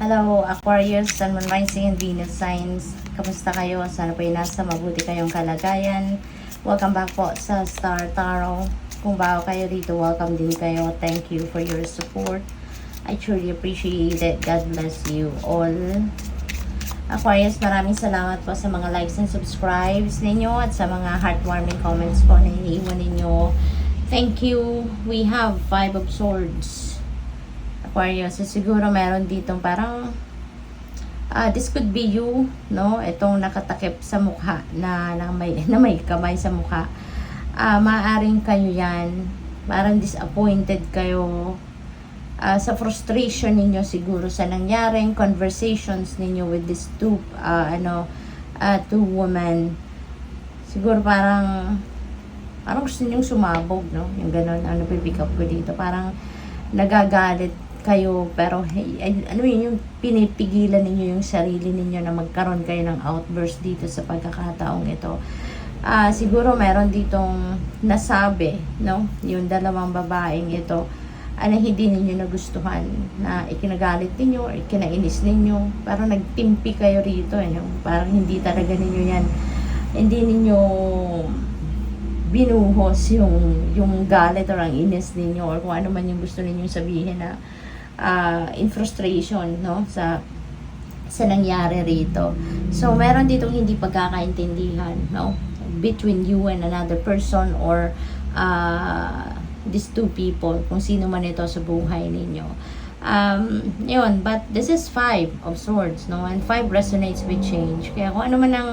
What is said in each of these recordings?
Hello, Aquarius, Sun, Moon, Rising, and Venus signs. Kamusta kayo? Sana po nasa mabuti kayong kalagayan. Welcome back po sa Star Tarot. Kung bago kayo dito, welcome din kayo. Thank you for your support. I truly appreciate it. God bless you all. Aquarius, maraming salamat po sa mga likes and subscribes ninyo at sa mga heartwarming comments po na iniiwan ninyo. Thank you. We have 5 of Swords. Aquarius, so siguro meron ditong parang this could be you, no? Itong nakatakip sa mukha na may kamay sa mukha. Maaaring kayo yan. Parang disappointed kayo sa frustration ninyo siguro sa nangyaring conversations ninyo with these two women. Siguro parang gusto ninyong sumabog, no? Yung gano'n, pick up ko dito. Parang nagagalit kayo, pero yung pinipigilan ninyo yung sarili ninyo na magkaroon kayo ng outburst dito sa pagkakataong ito. Siguro meron ditong nasabi, no? Yung dalawang babaeng ito, hindi ninyo nagustuhan, na ikinagalit ninyo or ikinainis ninyo. Parang nagtimpi kayo rito, no? Parang hindi talaga ninyo yan, hindi ninyo binuhos yung galit or ang inis ninyo or kung ano man yung gusto ninyong sabihin na in frustration, no, sa nangyari rito. So meron ditong hindi pagkakaintindihan, no, between you and another person or these two people, kung sino man ito sa buhay ninyo. Yun, but this is 5 of Swords, no, and 5 resonates with change. Kaya kung ano man ang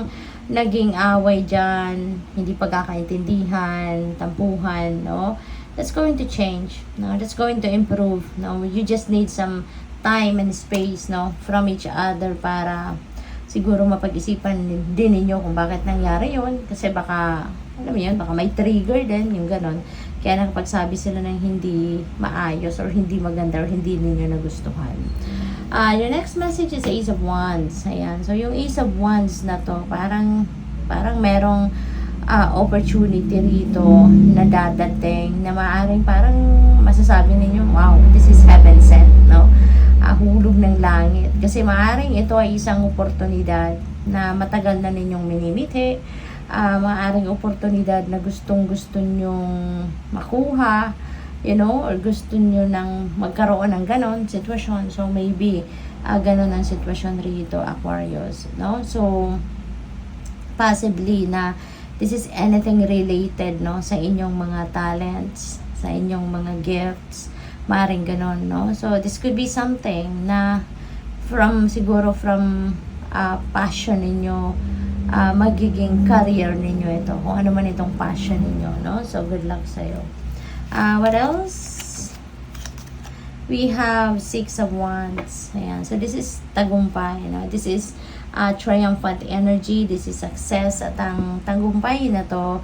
naging away dyan, hindi pagkakaintindihan, tampuhan, no, that's going to change, no, that's going to improve, no. You just need some time and space, no, from each other para siguro mapag-isipan din ninyo kung bakit nangyari yun, kasi baka, alam mo yun, baka may trigger din, yung ganon. Kaya nakapagsabi sila ng hindi maayos or hindi maganda or hindi ninyo nagustuhan. Your next message is Ace of Wands. Ayan. So, yung Ace of Wands na to, parang merong opportunity rito na dadating na maaaring parang masasabi ninyo, wow, this is heaven sent, no? Hulog ng langit. Kasi maaaring ito ay isang oportunidad na matagal na ninyong minimithi. Maaaring oportunidad na gustong-gusto nyong makuha, you know, or gusto nyo nang magkaroon ng ganon sitwasyon. So, maybe, ganon ang sitwasyon rito, Aquarius, no? So, possibly na this is anything related, no, sa inyong mga talents, sa inyong mga gifts, maaaring ganon, no? So, this could be something na siguro from passion ninyo, magiging career ninyo ito, kung ano man itong passion ninyo, no? So, good luck sa'yo. What else? We have 6 of Wands. Ayan. So, this is tagumpay. You know? This is triumphant energy. This is success. At ang tagumpay na to,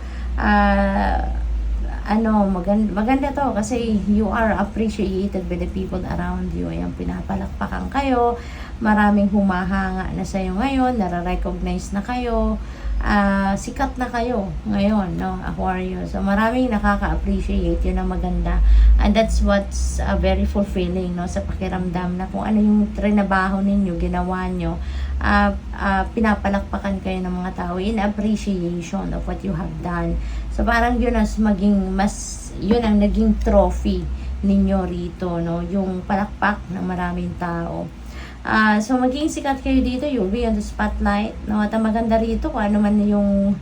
maganda to kasi you are appreciated by the people around you. Ayan, pinapalakpakan kayo. Maraming humahanga na sa'yo ngayon. Nare-recognize na kayo. Sikat na kayo ngayon, no, Aquarius. So, maraming nakaka-appreciate yun na maganda. And that's what's very fulfilling, no, sa pakiramdam na kung ano yung trinabaho ninyo, ginawa nyo, pinapalakpakan kayo ng mga tao in appreciation of what you have done. So, parang yun yun ang naging trophy ninyo rito, no, yung palakpak ng maraming tao. So, maging sikat kayo dito, you'll be on the spotlight, no? At ang maganda rito, kung ano man yung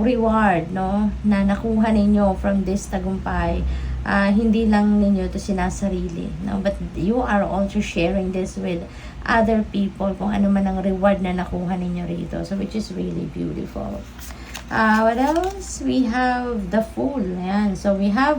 reward, no, na nakuha ninyo from this tagumpay, hindi lang ninyo ito sinasarili, no? But you are also sharing this with other people, kung ano man ang reward na nakuha ninyo rito. So, which is really beautiful. What else? We have the Fool. Ayan. So, we have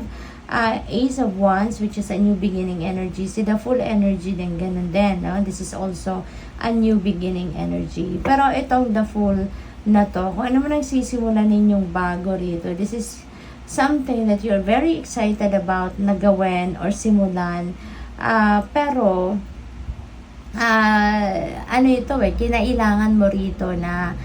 Ace of Wands, which is a new beginning energy. See, the Full energy din, ganun din, no? This is also a new beginning energy. Pero itong the Full na to, kung ano man ang sisimulan ninyong bago rito, this is something that you're very excited about na gawin or simulan. Pero, kinailangan mo rito na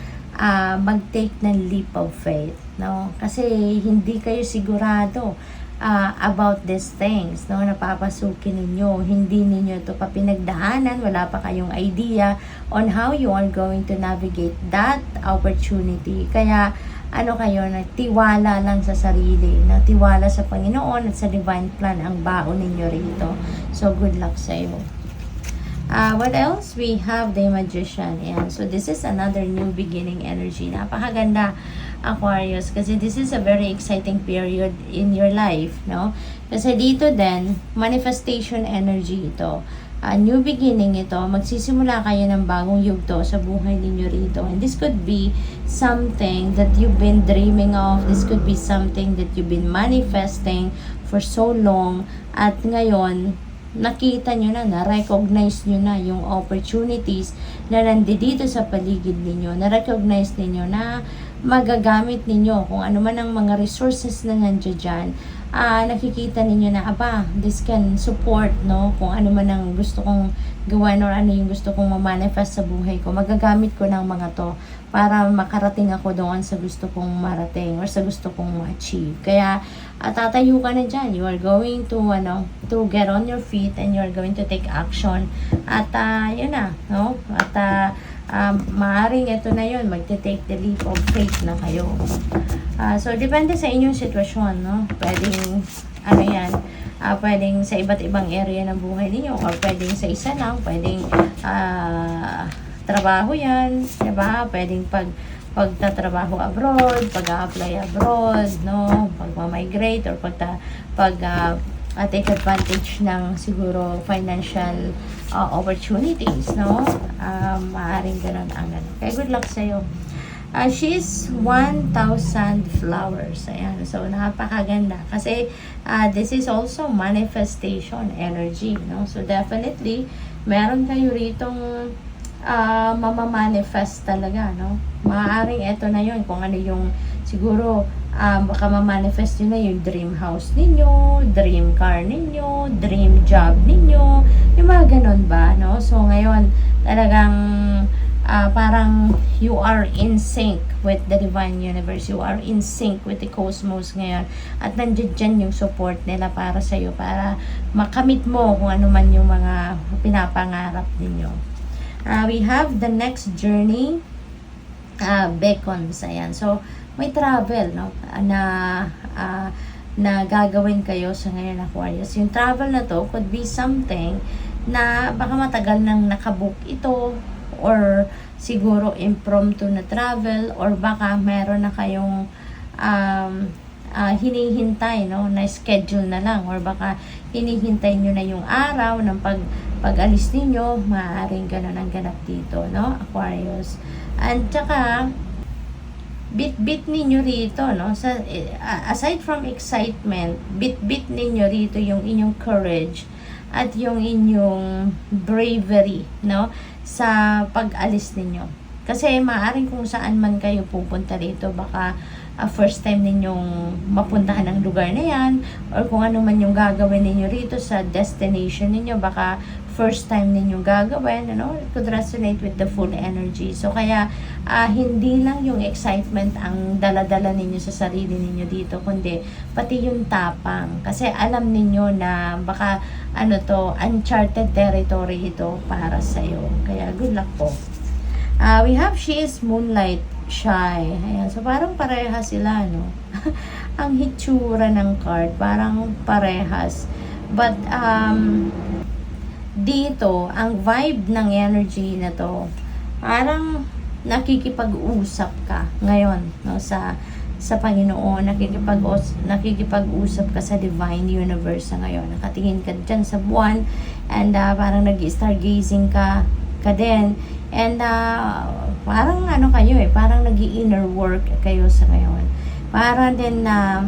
mag-take ng leap of faith, no? Kasi hindi kayo sigurado about these things, no, napapasukin ninyo. Hindi ninyo ito pa pinagdaanan, wala pa kayong idea on how you are going to navigate that opportunity. Kaya, ano kayo, nagtiwala lang sa sarili, nagtiwala sa Panginoon at sa divine plan ang baon ninyo rito. So, good luck sa iyo. What else? We have the Magician. Ayan. So, this is another new beginning energy. Napakaganda, Aquarius, kasi this is a very exciting period in your life, no? Kasi dito din, manifestation energy ito. New beginning ito. Magsisimula kayo ng bagong yugto sa buhay ninyo rito. And this could be something that you've been dreaming of. This could be something that you've been manifesting for so long. At ngayon, nakita nyo na-recognize nyo na yung opportunities na nandito sa paligid ninyo. Na-recognize ninyo na magagamit ninyo kung ano man ang mga resources na nandiyan dyan. Nakikita ninyo na, this can support, no? Kung ano man ang gusto kong gawin or ano yung gusto kong ma-manifest sa buhay ko. Magagamit ko ng mga to para makarating ako doon sa gusto kong marating or sa gusto kong ma-achieve. Kaya, tatayo ka na dyan. You are going to, to get on your feet and you are going to take action. At, yun na, no? At, maaring ito na yun, magte-take the leap of faith na kayo. So, depende sa inyong sitwasyon, no? Pwedeng, pwedeng sa iba't ibang area ng buhay ninyo or pwedeng sa isa lang, pwedeng trabaho yan, diba? Pwedeng pagtatrabaho abroad, pag-a-apply abroad, no? Pag-migrate or take advantage ng siguro financial opportunities, no? Maaaring ganun ang ganun. Kaya good luck sa'yo. She's 1,000 flowers. Ayan. So, napakaganda. Kasi, this is also manifestation energy, no? So, definitely, meron kayo ritong mamamanifest talaga, no? Maaaring ito na yun. Kung ano yung, siguro, baka ma-manifest nyo na yung dream house ninyo, dream car ninyo, dream job ninyo, yung mga ganun ba, no? So, ngayon, talagang, parang you are in sync with the divine universe. You are in sync with the cosmos ngayon. At nandiyan yung support nila para sa'yo, para makamit mo kung ano man yung mga pinapangarap ninyo. We have the next journey, beacons. Ayan. So, may travel, no? Na gagawin kayo sa ngayon, Aquarius. Yung travel na to could be something na baka matagal nang nakabook ito, or siguro impromptu na travel, or baka meron na kayong hinihintay, no, na schedule na lang, or baka hinihintay nyo na yung araw ng pag-alis ninyo. Maaaring ganun ang ganap dito, no, Aquarius. And tsaka bit-bit ninyo rito, no, aside from excitement, bit-bit ninyo rito yung inyong courage at yung inyong bravery, no, sa pag-alis ninyo. Kasi maaaring kung saan man kayo pupunta rito, baka first time ninyong mapuntahan ang lugar na yan, or kung ano man yung gagawin ninyo rito sa destination ninyo, baka first time ninyong gagawin, ano, it could resonate with the full energy. So, kaya, hindi lang yung excitement ang dala-dala ninyo sa sarili ninyo dito, kundi pati yung tapang. Kasi alam ninyo na baka, uncharted territory ito para sa'yo. Kaya, good luck po. We have She is Moonlight Shy. Ayan. So, parang parehas sila, no? Ang hitsura ng card, parang parehas. But, dito, ang vibe ng energy na to, parang nakikipag-usap ka ngayon, no? Sa Panginoon, nakikipag-usap ka sa divine universe sa ngayon. Nakatingin ka dyan sa buwan, and parang nag-stargazing ka din. And parang kayo parang nag-inner work kayo sa ngayon. Parang din na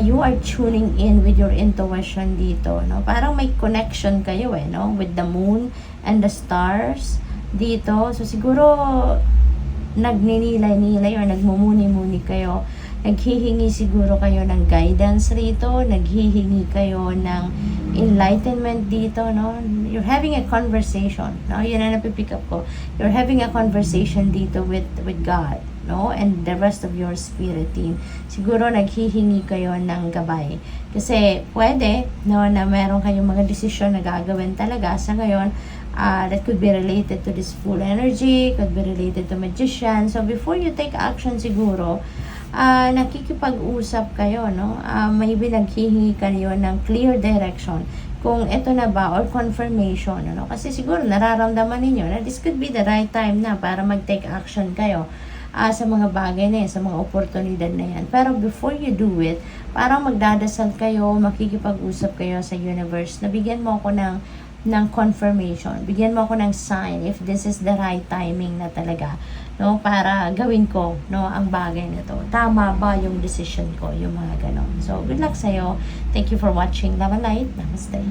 you are tuning in with your intuition dito, no? Parang may connection kayo no? With the moon and the stars dito. So siguro nagninilay-nilay or nagmumuni-muni kayo. Naghihingi siguro kayo ng guidance rito, naghihingi kayo ng enlightenment dito, no? You're having a conversation, no? Yun ang napipick up ko. You're having a conversation dito with God, no? And the rest of your spirit team. Siguro naghihingi kayo ng gabay. Kasi pwede, no, na meron kayong mga desisyon na gagawin talaga sa ngayon. That could be related to this full energy, could be related to magician. So before you take action siguro, nakikipag-usap kayo, no? Maybe naghihingi kayo ng clear direction kung ito na ba or confirmation, ano? Kasi siguro nararamdaman ninyo na this could be the right time na para mag-take action kayo sa mga bagay na yan, sa mga oportunidad na yan. Pero before you do it, parang magdadasal kayo, makikipag-usap kayo sa universe na bigyan mo ako ng confirmation. Bigyan mo ako ng sign if this is the right timing na talaga, no, para gawin ko, no, ang bagay na to. Tama ba yung decision ko, yung mga ganon. So, good luck sa'yo. Thank you for watching. Love and light. Namaste.